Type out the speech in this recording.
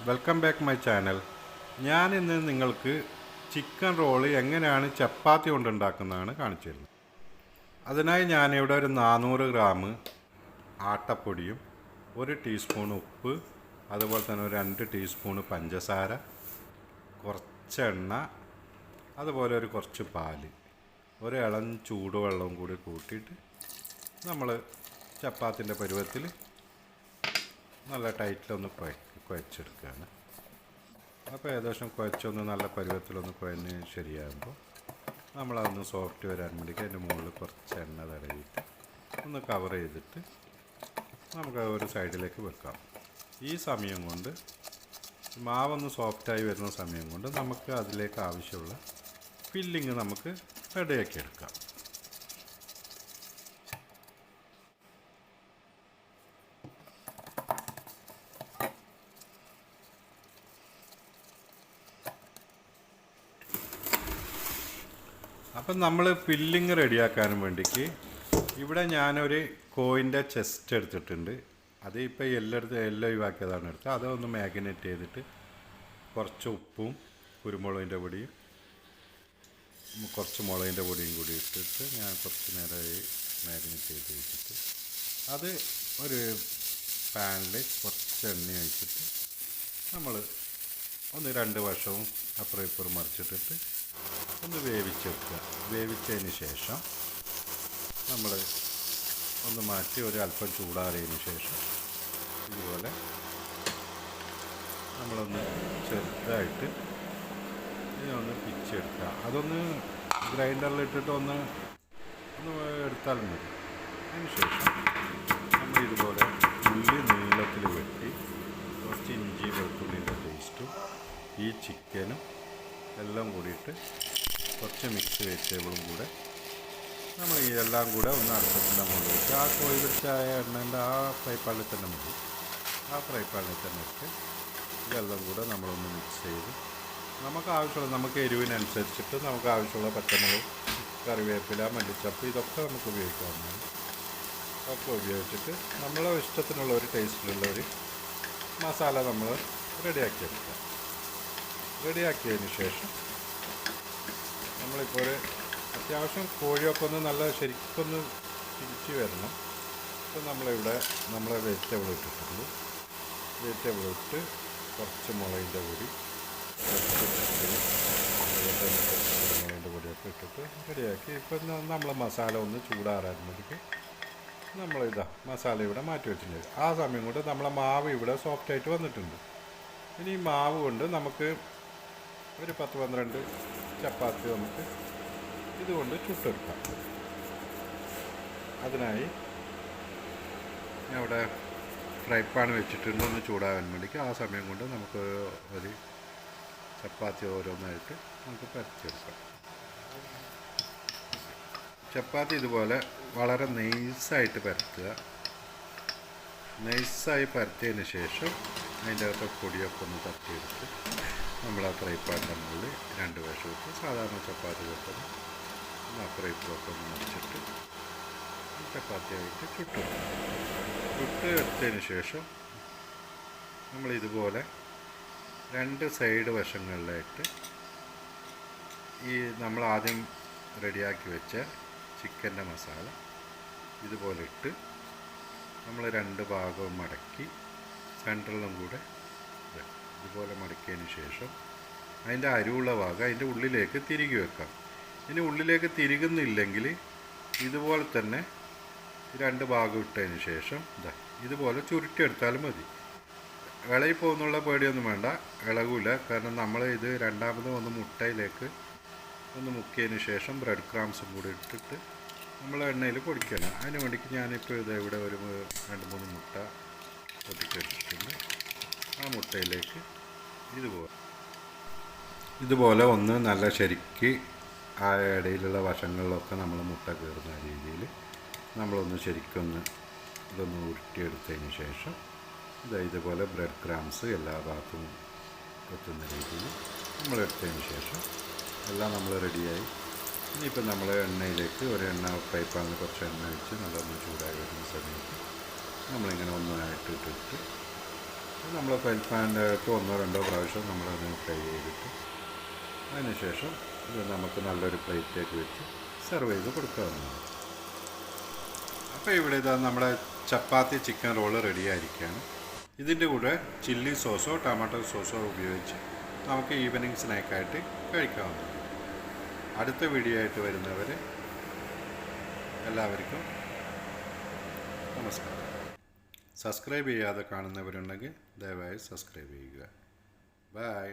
Welcome back my channel. ഞാനിന്ന് നിങ്ങൾക്ക് chicken roll എങ്ങനെയാണ് ചപ്പാത്തി കൊണ്ടുണ്ടാക്കുന്നതാണ് കാണിച്ചു തരുന്നത്. അതിനായി ഞാനിവിടെ ഒരു 400 ഗ്രാം ആട്ടപ്പൊടിയും 1 ടീസ്പൂൺ ഉപ്പ്, അതുപോലെ തന്നെ ഒരു 2 ടീസ്പൂൺ പഞ്ചസാര, കുറച്ച് എണ്ണ, അതുപോലെ ഒരു കുറച്ച് പാല്, ഒരു ഇളം ചൂടുവെള്ളവും കൂടി കൂട്ടിയിട്ട് നമ്മൾ ചപ്പാത്തിൻ്റെ പരുവത്തിൽ നല്ല ടൈറ്റിലൊന്ന് കുഴച്ചെടുക്കുകയാണ്. അപ്പോൾ ഏകദേശം കുഴച്ചൊന്ന് നല്ല പരുവത്തിലൊന്ന് കുഴഞ്ഞ് ശരിയാകുമ്പോൾ നമ്മളതൊന്ന് സോഫ്റ്റ് വരാൻ വേണ്ടിയിട്ട് അതിൻ്റെ മുകളിൽ കുറച്ച് എണ്ണ തടവിയിട്ട് ഒന്ന് കവർ ചെയ്തിട്ട് നമുക്ക് ഒരു സൈഡിലേക്ക് വെക്കാം. ഈ സമയം കൊണ്ട് മാവൊന്ന് സോഫ്റ്റായി വരുന്ന സമയം കൊണ്ട് നമുക്ക് അതിലേക്ക് ആവശ്യമുള്ള ഫില്ലിങ് നമുക്ക് റെഡിയാക്കി എടുക്കാം. അപ്പം നമ്മൾ ഫില്ലിങ് റെഡിയാക്കാനും വേണ്ടിക്ക് ഇവിടെ ഞാനൊരു കോയിൻ്റെ ചെസ്റ്റ് എടുത്തിട്ടുണ്ട്. അത് ഇപ്പോൾ എല്ലാം ഒഴിവാക്കിയതാണ് എടുത്തത്. അതൊന്ന് മാഗ്നേറ്റ് ചെയ്തിട്ട് കുറച്ച് ഉപ്പും കുരുമുളകിൻ്റെ പൊടിയും കുറച്ച് മുളകിൻ്റെ പൊടിയും കൂടി ഇട്ടിട്ട് ഞാൻ കുറച്ച് നേരമായി മാഗ്നേറ്റ് ചെയ്ത് വെച്ചിട്ട് അത് ഒരു പാനിൽ കുറച്ച് എണ്ണ ഒഴിച്ചിട്ട് നമ്മൾ ഒന്ന് 2 വശവും അപ്പുറം ഇപ്പുറം മറിച്ചിട്ടിട്ട് ഒന്ന് വേവിച്ചെടുക്കുക. വേവിച്ചതിന് ശേഷം നമ്മൾ ഒന്ന് മാറ്റി ഒരു അല്പം ചൂടാറിയതിന് ശേഷം ഇതുപോലെ നമ്മളൊന്ന് ചെറുതായിട്ട് ഇതിനൊന്ന് പിച്ചെടുക്കുക. അതൊന്ന് ഗ്രൈൻഡറിലിട്ടിട്ട് ഒന്ന് എടുത്താൽ മതി. അതിന് ശേഷം നമ്മൾ ഇതുപോലെ ഉള്ളി നീളത്തിൽ വെട്ടി കുറച്ച് ഇഞ്ചി വെളുത്തുള്ളിൻ്റെ പേസ്റ്റും ഈ ചിക്കനും എല്ലാം കൂടിയിട്ട് കുറച്ച് മിക്സ് വെജിറ്റബിളും കൂടെ നമ്മൾ ഈ എല്ലാം കൂടെ ഒന്ന് അടുപ്പത്തിൻ്റെ മുകളിൽ വെച്ച് ആ കോഴി പിടിച്ചായ എണ്ണേൻ്റെ ആ ഫ്രൈ പാനിൽ തന്നെ മതി. ആ ഫ്രൈ പാനിൽ തന്നെ ഇട്ട് ഇതെല്ലാം കൂടെ നമ്മളൊന്ന് മിക്സ് ചെയ്ത് നമുക്ക് ആവശ്യമുള്ള നമുക്ക് എരിവിനനുസരിച്ചിട്ട് നമുക്ക് ആവശ്യമുള്ള പച്ചമുളക്, കറിവേപ്പില, മല്ലിച്ചപ്പ് ഇതൊക്കെ നമുക്ക് ഉപയോഗിക്കാവുന്നതാണ്. ഒക്കെ ഉപയോഗിച്ചിട്ട് നമ്മളെ ഇഷ്ടത്തിനുള്ള ഒരു ടേസ്റ്റിലുള്ള ഒരു മസാല നമ്മൾ റെഡിയാക്കിയെടുക്കാം. റെഡിയാക്കിയതിന് ശേഷം നമ്മളിപ്പോൾ ഒരു അത്യാവശ്യം കോഴിയൊക്കെ ഒന്ന് നല്ല ശരിക്കൊന്ന് തിരിച്ച് വരണം. അപ്പോൾ നമ്മളിവിടെ നമ്മളെ വെജിറ്റബിൾ ഇട്ടിട്ടുണ്ട്. വെജിറ്റബിൾ ഇട്ട് കുറച്ച് മുളകിൻ്റെ പൊടി, മുളകിൻ്റെ പൊടിയൊക്കെ ഇട്ടിട്ട് റെഡിയാക്കി ഇപ്പം നമ്മൾ മസാല ഒന്ന് ചൂടാറാൻ വേണ്ടിയിട്ട് നമ്മളിതാ മസാല ഇവിടെ മാറ്റി വെച്ചിട്ടുണ്ട്. ആ സമയം കൊണ്ട് നമ്മളെ മാവ് ഇവിടെ സോഫ്റ്റായിട്ട് വന്നിട്ടുണ്ട്. ഇനി ഈ മാവ് കൊണ്ട് നമുക്ക് ഒരു 10-12 ചപ്പാത്തി നമുക്ക് ഇതുകൊണ്ട് ചുട്ടെടുക്കാം. അതിനായി ഞാൻ ഇവിടെ ഫ്രൈ പാൻ വെച്ചിട്ടുണ്ട് ഒന്ന് ചൂടാകാൻ വേണ്ടിക്ക്. ആ സമയം കൊണ്ട് നമുക്ക് ഒരു ചപ്പാത്തി ഓരോന്നായിട്ട് നമുക്ക് പരത്തിയെടുക്കാം. ചപ്പാത്തി ഇതുപോലെ വളരെ നൈസായിട്ട് പരത്തുക. നൈസായി പരത്തിയതിന് ശേഷം അതിൻ്റെ അകത്ത് പൊടിയൊക്കെ ഒന്ന് തട്ടിയെടുത്ത് നമ്മൾ ആ ഫ്രൈ പാനിൻ്റെ മുകളിൽ 2 വശത്ത് സാധാരണ ചപ്പാത്തി വെക്കുന്ന ഫ്രൈ പാനൊക്കെ ഒന്ന് മുറിച്ചിട്ട് ചപ്പാത്തിയായിട്ട് ചുട്ട് എടുത്തതിന് ശേഷം നമ്മൾ ഇതുപോലെ 2 സൈഡ് വശങ്ങളിലായിട്ട് ഈ നമ്മൾ ആദ്യം റെഡിയാക്കി വെച്ച ചിക്കൻ്റെ മസാല ഇതുപോലെ ഇട്ട് നമ്മൾ 2 ഭാഗവും മടക്കി സെൻറ്ററിലും കൂടെ ഇതുപോലെ മടക്കിയതിന് ശേഷം അതിൻ്റെ അരിവുള്ള ഭാഗം അതിൻ്റെ ഉള്ളിലേക്ക് തിരികെ വെക്കാം. ഇനി ഉള്ളിലേക്ക് തിരികുന്നില്ലെങ്കിൽ ഇതുപോലെ തന്നെ 2 ഭാഗം ഇട്ടതിന് ശേഷം ഇതുപോലെ ചുരുട്ടിയെടുത്താലും മതി. ഇളകി പോകുന്നുള്ള പേടിയൊന്നും വേണ്ട, ഇളകില്ല. കാരണം നമ്മൾ ഇത് രണ്ടാമത് ഒന്ന് മുട്ടയിലേക്ക് ഒന്ന് മുക്കിയതിന് ശേഷം ബ്രെഡ് ക്രാംസും കൂടി ഇട്ടിട്ട് നമ്മൾ എണ്ണയിൽ പൊടിക്കണം. അതിന് വേണ്ടിക്ക് ഞാനിപ്പോൾ ഇത് ഇവിടെ ഒരു 2-3 മുട്ട പൊട്ടിച്ചെടുത്തിട്ടുണ്ട്. ആ മുട്ടയിലേക്ക് ഇതുപോലെ ഒന്ന് നല്ല ശരിക്ക് ആ ഇടയിലുള്ള വശങ്ങളിലൊക്കെ നമ്മൾ മുട്ട കയറുന്ന രീതിയിൽ നമ്മളൊന്ന് ശരിക്കൊന്ന് ഇതൊന്ന് ഉരുട്ടിയെടുത്തതിന് ശേഷം ഇതുപോലെ ബ്രെഡ് ക്രാംസ് എല്ലാ ഭാഗത്തും എത്തുന്ന രീതിയിൽ നമ്മളെടുത്തതിന് ശേഷം എല്ലാം നമ്മൾ റെഡിയായി. ഇനിയിപ്പോൾ നമ്മൾ എണ്ണയിലേക്ക് ഒരു ഫ്രൈ പാനിൽ കുറച്ച് എണ്ണ ഒഴിച്ച് നല്ലൊന്ന് ചൂടായി വരുന്ന സമയത്ത് നമ്മളിങ്ങനെ ഒന്നായിട്ട് ഇട്ടിട്ട് നമ്മൾ ഫ്രൈ പാനിനകത്ത് ഒന്നോ രണ്ടോ പ്രാവശ്യം നമ്മളതിന് ഫ്രൈ ചെയ്തിട്ട് അതിനുശേഷം ഇത് നമുക്ക് നല്ലൊരു പ്ലേറ്റിലേക്ക് വെച്ച് സെർവ് ചെയ്ത് കൊടുക്കാവുന്നതാണ്. അപ്പോൾ ഇവിടെ ഇതാ നമ്മുടെ ചപ്പാത്തി ചിക്കൻ റോള് റെഡിയായിരിക്കുകയാണ്. ഇതിൻ്റെ കൂടെ ചില്ലി സോസോ ടൊമാറ്റോ സോസോ ഉപയോഗിച്ച് നമുക്ക് ഈവനിങ് സ്നാക്കായിട്ട് കഴിക്കാവുന്നതാണ്. അടുത്ത വീഡിയോ ആയിട്ട് വരുന്നവർ എല്ലാവർക്കും നമസ്കാരം. സബ്സ്ക്രൈബ് ചെയ്യാതെ കാണുന്നവരുണ്ടെങ്കിൽ ദയവായി സബ്സ്ക്രൈബ് ചെയ്യുക. ബൈ.